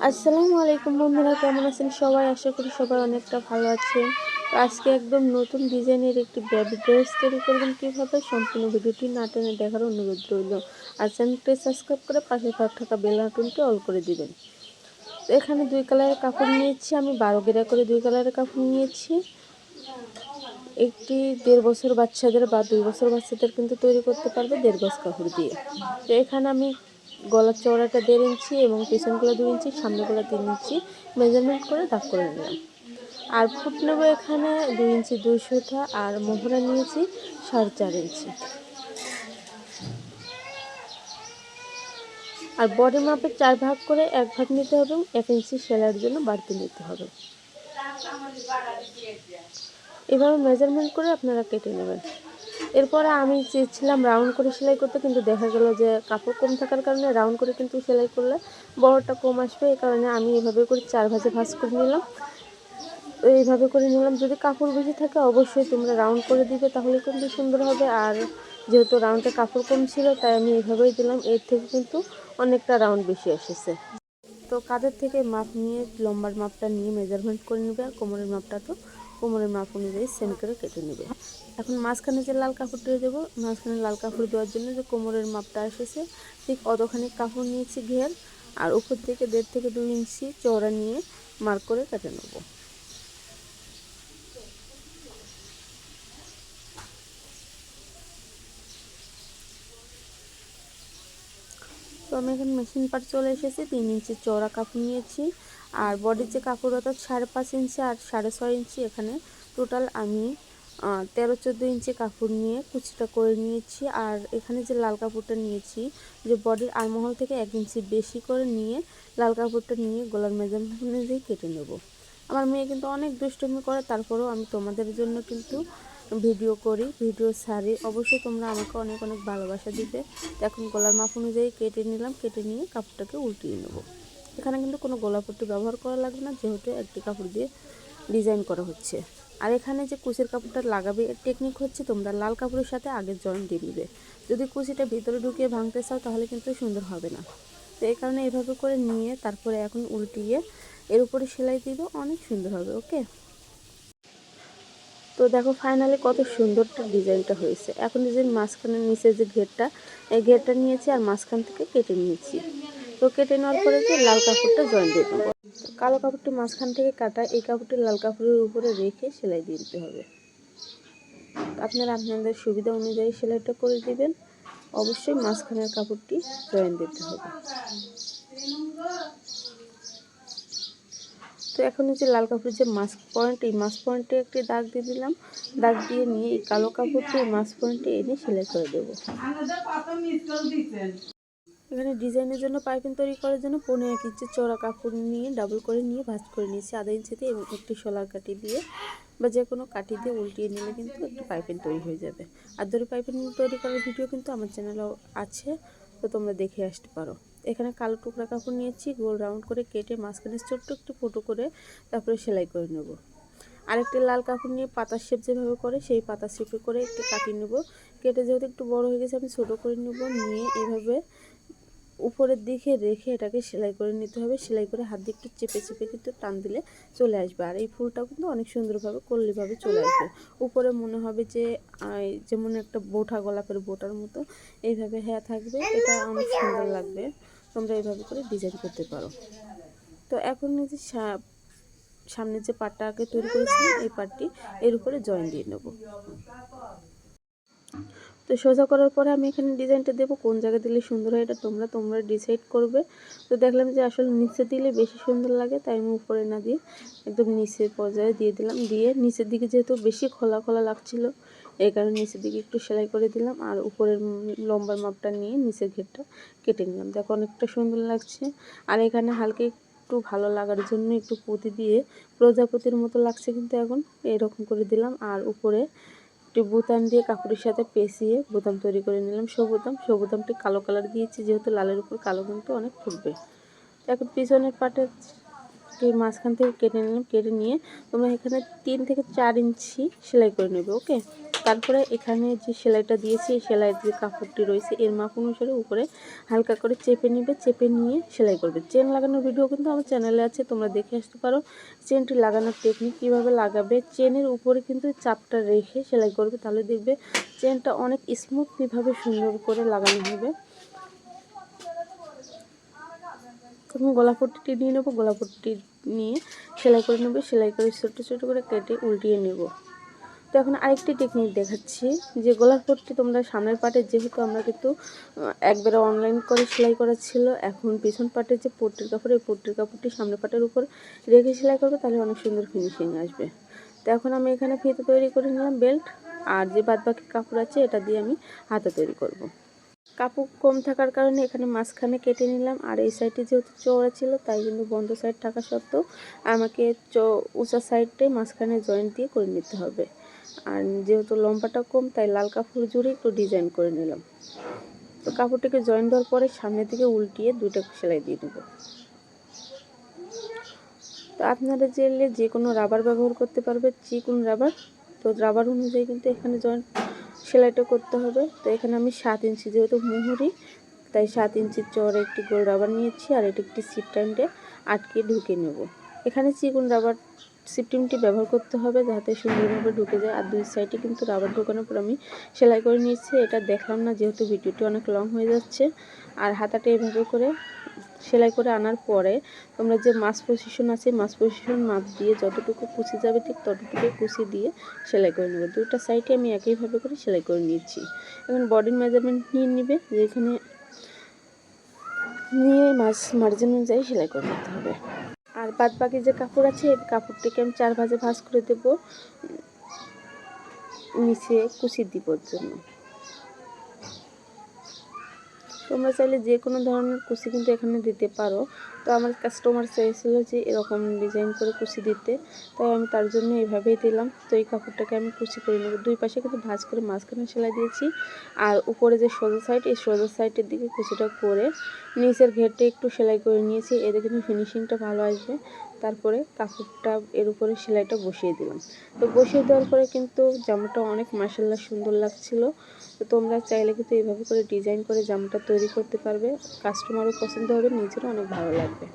আসসালামু আলাইকুম বন্ধুরা, কেমন আছেন সবাই? আশা করি সবাই অনেকটা ভালো আছেন। তো আজকে একদম নতুন ডিজাইনের একটি বেবি ড্রেস তৈরি করবেন কীভাবে, সম্পূর্ণ ভিডিওটি না টেনে দেখার অনুরোধ রইল। আর চ্যানেলটি সাবস্ক্রাইব করে পাশে থাকা বেল আইকনটি অল করে দিবেন। তো এখানে 2 কালারের কাপড় নিয়েছি, আমি 12 গেরা করে 2 কালারের কাপড় নিয়েছি। একটি 1.5 বছর বাচ্চাদের বা 2 বছর বাচ্চাদের কিন্তু তৈরি করতে পারবে 1.5 গজ কাপড় দিয়ে। তো এখানে আমি গলার চওড়াটা 1.5 ইঞ্চি এবং পিছন গলা 2 ইঞ্চি, সামনে গলা 3 ইঞ্চি মেজারমেন্ট করে দাগ করে নিলাম। আর ফুট নেব এখানে 2 ইঞ্চি 2 সুতা, আর মোহরা নিয়েছি 4.5 ইঞ্চি। আর বডি মাপে 4 ভাগ করে 1 ভাগ নিতে হবে এবং 1 ইঞ্চি সেলাইয়ের জন্য বাড়তি নিতে হবে। এভাবে মেজারমেন্ট করে আপনারা কেটে নেবেন। এরপরে আমি চেয়েছিলাম রাউন্ড করে সেলাই করতে, কিন্তু দেখা গেল যে কাপড় কম থাকার কারণে রাউন্ড করে কিন্তু সেলাই করলে বড়টা কম আসবে। এই কারণে আমি এভাবে করে 4 ভাঁজে ভাঁজ করে নিলাম। এইভাবে করে নিলাম। যদি কাপড় বেশি থাকে অবশ্যই তোমরা রাউন্ড করে দিবে, তাহলে কিন্তু সুন্দর হবে। আর যেহেতু রাউন্ডে কাপড় কম ছিল তাই আমি এইভাবেই দিলাম। এর থেকে কিন্তু অনেকটা রাউন্ড বেশি এসেছে। তো কাঁধের থেকে মাপ নিয়ে লম্বার মাপটা নিয়ে মেজারমেন্ট করে নেবে, আর কোমরের মাপটা তো কোমরের মাপ অনুযায়ী সেম করে কেটে নেবে। এখন মাঝখানে যে লাল কাপড়টা দেবো, মাঝখানে লাল কাপড় দেওয়ার জন্য যে কোমরের মাপটা এসেছে ঠিক অতখানি কাপড় নিয়েছি ঘের, আর উপর থেকে 1.5 থেকে 2 ইঞ্চি চওড়া নিয়ে মার্ক করে কেটে নেবো। তো আমি এখন মেশিন পার্ট চলে এসেছি। 3 ইঞ্চি চওড়া কাপড় নিয়েছি, আর বডির যে কাপড় অর্থাৎ 5.5 ইঞ্চি আর 6.5 ইঞ্চি, এখানে টোটাল আমি 13-14 ইঞ্চি কাপড় নিয়ে কুচিটা করে নিয়েছি। আর এখানে যে লাল কাপড়টা নিয়েছি, যে বডির আরমহল থেকে 1 ইঞ্চি বেশি করে নিয়ে লাল কাপড়টা নিয়ে গলার মেজারমেন্ট অনুযায়ী কেটে নেব। আমার মেয়ে কিন্তু অনেক দুষ্টুমি করে, তারপরেও আমি তোমাদের জন্য কিন্তু ভিডিও করি, ভিডিও ছাড়ি। অবশ্যই তোমরা আমাকে অনেক অনেক ভালোবাসা দিবে। এখন গলার মাপ অনুযায়ী কেটে নিলাম, কেটে নিয়ে কাপড়টাকে উল্টিয়ে নেব। এখানে কিন্তু কোনো গলাপট্টি ব্যবহার করা লাগবে না, যেহেতু একটি কাপড় দিয়ে ডিজাইন করা হচ্ছে। আর এখানে যে কুচির কাপড়টা লাগাবে এর টেকনিক হচ্ছে, তোমরা লাল কাপড়ের সাথে আগে জয়েন দিয়ে নিবে। যদি কুচিটা ভিতরে ঢুকিয়ে ভাঙতে চাও তাহলে কিন্তু সুন্দর হবে না। তো এই কারণে এভাবে করে নিয়ে তারপরে এখন উল্টিয়ে এর উপরে সেলাই দিব, অনেক সুন্দর হবে। ওকে, তো দেখো ফাইনালি কত সুন্দর ডিজাইনটা হয়েছে। এখন ডিজাইন মাঝখানের নিচে যে ঘেরটা, এই ঘেরটা নিয়েছি আর মাঝখান থেকে কেটে নিয়েছি। তো কেটে নেওয়ার পরে যে লাল কাপড়টা জয়েন দিয়ে দেবো। কালো কাপড়টি মাঝখান থেকে কাটা, এই কাপড়টি লাল কাপড়ের উপরে রেখে সেলাই দিয়ে দিতে হবে। আপনারা আপনাদের সুবিধা অনুযায়ী সেলাইটা করে দিবেন। অবশ্যই মাঝখানের কাপড়টি জয়েন দিতে হবে। তো এখন যে লাল কাপড়ের যে মাছ পয়েন্ট, এই মাছ পয়েন্টে একটি দাগ দিয়ে দিলাম। দাগ দিয়ে নিয়ে এই কালো কাপড়টি মাছ পয়েন্টে এনে সেলাই করে দেবো। এখানে ডিজাইনের জন্য পাইপিং তৈরি করার জন্য 15 ইঞ্চি চওড়া কাপড় নিয়ে ডাবল করে নিয়ে ভাঁজ করে নিয়েছি আধা ইঞ্চিতে, এবং একটি শোলার কাটি দিয়ে বা যে কোনো কাটি দিয়ে উল্টিয়ে নিলে কিন্তু একটি পাইপিং তৈরি হয়ে যাবে। আর ধরে পাইপিং তৈরি করার ভিডিও কিন্তু আমার চ্যানেলেও আছে, তো তোমরা দেখে আসতে পারো। এখানে কালো টুকরা কাপড় নিয়েছি, গোল রাউন্ড করে কেটে মাঝখানে ছোট্ট একটু ফুটো করে তারপরে সেলাই করে নেব। আরেকটি লাল কাপড় নিয়ে পাতার শেপ যেভাবে করে সেই পাতার শেপে করে একটু কাটিয়ে নেব। কেটে যেহেতু একটু বড় হয়ে গেছে আমি ছোটো করে নেব, নিয়ে এইভাবে উপরের দিকে রেখে এটাকে সেলাই করে নিতে হবে। সেলাই করে হাত দিয়ে একটু চেপে চেপে কিন্তু টান দিলে চলে আসবে। আর এই ফুলটাও কিন্তু অনেক সুন্দরভাবে কল্লিভাবে চলে আসবে। উপরে মনে হবে যে যেমন একটা বোটা, গোলাপের বোটার মতো এইভাবে হ্যাঁ থাকবে, এটা অনেক সুন্দর লাগবে। তোমরা এইভাবে করে ডিজাইন করতে পারো। তো এখন এই যে সামনে যে পাটটা আগে তৈরি করেছিলাম এই পাটটি এর উপরে জয়েন দিয়ে নেব। তো সোজা করার পরে আমি এখানে ডিজাইনটা দেবো, কোন জায়গায় দিলে সুন্দর হয় এটা তোমরা ডিসাইড করবে। তো দেখলাম যে আসলে নিচে দিলে বেশি সুন্দর লাগে, তাই আমি উপরে না দিয়ে একদম নিচের পর্যায়ে দিয়ে দিলাম। দিয়ে নিচের দিকে যেহেতু বেশি খোলা খোলা লাগছিল, এই কারণে নিচের দিকে একটু সেলাই করে দিলাম। আর উপরের লম্বার মাপটা নিয়ে নিচের ঘেরটা কেটে নিলাম। দেখো অনেকটা সুন্দর লাগছে। আর এখানে হালকা একটু ভালো লাগার জন্য একটু পুঁতি দিয়ে প্রজাপতির মতো লাগছে, কিন্তু এখন এরকম করে দিলাম। আর উপরে একটি বোতাম দিয়ে কাপড়ের সাথে পেঁচিয়ে বোতাম তৈরি করে নিলাম। বোতামটি কালো কালার দিয়েছি, যেহেতু লালের উপর কালো কিন্তু অনেক ফুটবে। এখন পিছনের পাটের মাঝখান থেকে কেটে নিলাম। কেটে নিয়ে তোমরা এখানে 3 থেকে 4 ইঞ্চি সেলাই করে নেবে। ওকে, তারপরে এখানে যে সেলাইটা দিয়েছি, এই সেলাইয়ের যে কাপড়টি রয়েছে এর মাপ অনুসারে উপরে হালকা করে চেপে নিবে, চেপে নিয়ে সেলাই করবে। চেন লাগানোর ভিডিও কিন্তু আমার চ্যানেলে আছে, তোমরা দেখে আসতে পারো। চেনটি লাগানোর টেকনিক কীভাবে লাগাবে, চেনের উপরে কিন্তু চাপটা রেখে সেলাই করবে, তাহলে দেখবে চেনটা অনেক স্মুথলিভাবে সুন্দর করে লাগানো হবে। তখন গলাপট্টিটি নিয়ে নেবো, গলাপট্টি নিয়ে সেলাই করে নেবে, সেলাই করে ছোটো ছোটো করে কেটে উল্টিয়ে নেব। তো এখন আরেকটি টেকনিক দেখাচ্ছি, যে গলার পট্টি তোমরা সামনের পাটে, যেহেতু আমরা কিন্তু একবারে অনলাইন করে সেলাই করা ছিল, এখন পিছন পাটের যে পট্টির কাপড়, এই পট্টির কাপড়টি সামনের পাটের উপর রেখে সেলাই করবে, তাহলে অনেক সুন্দর ফিনিশিং আসবে। তো এখন আমি এখানে ফিতে তৈরি করে নিলাম বেল্ট, আর যে বাদবাকি কাপড় আছে এটা দিয়ে আমি হাতা তৈরি করব। কাপড় কম থাকার কারণে এখানে মাঝখানে কেটে নিলাম, আর এই সাইডে যেহেতু চওড়া ছিল তাই কিন্তু বন্ধ সাইড থাকা সত্ত্বেও আমাকে উঁচা সাইডটাই মাঝখানে জয়েন্ট দিয়ে করে নিতে হবে। আর যেহেতু লম্বাটা কম তাই লাল কাপড় জুড়ে একটু ডিজাইন করে নিলাম। তো কাপড়টিকে জয়েন দেওয়ার পরে সামনের দিকে উল্টিয়ে দুইটা সেলাই দিয়ে দেবো। তো আপনারা চাইলে যে কোনো রাবার ব্যবহার করতে পারবে, চিকন রাবার। তো রাবার অনুযায়ী কিন্তু এখানে জয়েন্ট সেলাইটা করতে হবে। তো এখানে আমি 7 ইঞ্চি, যেহেতু মুহুরি তাই 7 ইঞ্চির চওড়া একটি গোল রাবার নিয়েছি, আর এটি একটি সিপ টাইমে আটকে ঢুকে নেব। এখানে চিকন রাবার সিপটিমটি ব্যবহার করতে হবে যাতে সুন্দরভাবে ঢুকে যায়। আর দুই সাইডে কিন্তু রাবার ঢোকানোর পর আমি সেলাই করে নিয়েছি, এটা দেখলাম না যেহেতু ভিডিওটি অনেক লং হয়ে যাচ্ছে। আর হাতাটা এভাবে করে সেলাই করে আনার পরে তোমরা যে মাছ পজিশন আছে, মাছ পজিশন মাপ দিয়ে যতটুকু কুচি যাবে ঠিক ততটুকু কুচি দিয়ে সেলাই করে নেব। দুটো সাইডে আমি একইভাবে করে সেলাই করে নিয়েছি। এখন বডির মেজারমেন্ট নিয়ে নেবে, যেখানে নিয়ে মার্জিন অনুযায়ী সেলাই করে নিতে হবে। আর বাদ বাকি যে কাপড় আছে এই কাপড়টিকে আমি 4 ভাঁজে ভাঁজ করে দেবো নিচে কুচি দিবার জন্য। তোমরা চাইলে যে কোনো ধরনের কুচি কিন্তু এখানে দিতে পারো। তো আমার কাস্টমার চাইছিল যে এরকম ডিজাইন করে কুচি দিতে, তাই আমি তার জন্য এইভাবেই দিলাম। তো এই কাপড়টাকে আমি কুচি করে নেব, দুই পাশে কিন্তু ভাঁজ করে মাঝখানে সেলাই দিয়েছি। আর উপরে যে সোজা সাইড, এই সোজা সাইডের দিকে কুচিটা করে নিচের ঘেরটা একটু সেলাই করে নিয়েছি, এতে কিন্তু ফিনিশিংটা ভালো আসবে। তারপরে কাপড়টা এর উপরে সেলাইটা বসিয়ে দিলাম। তো বসিয়ে দেওয়ার পরে কিন্তু জামাটা অনেক মাশাআল্লাহ সুন্দর লাগছিল। তো তোমরা চাইলে কিন্তু এইভাবে করে ডিজাইন করে জামাটা তৈরি করতে পারবে, কাস্টমারও পছন্দ হবে, নিজেরও অনেক ভালো লাগবে।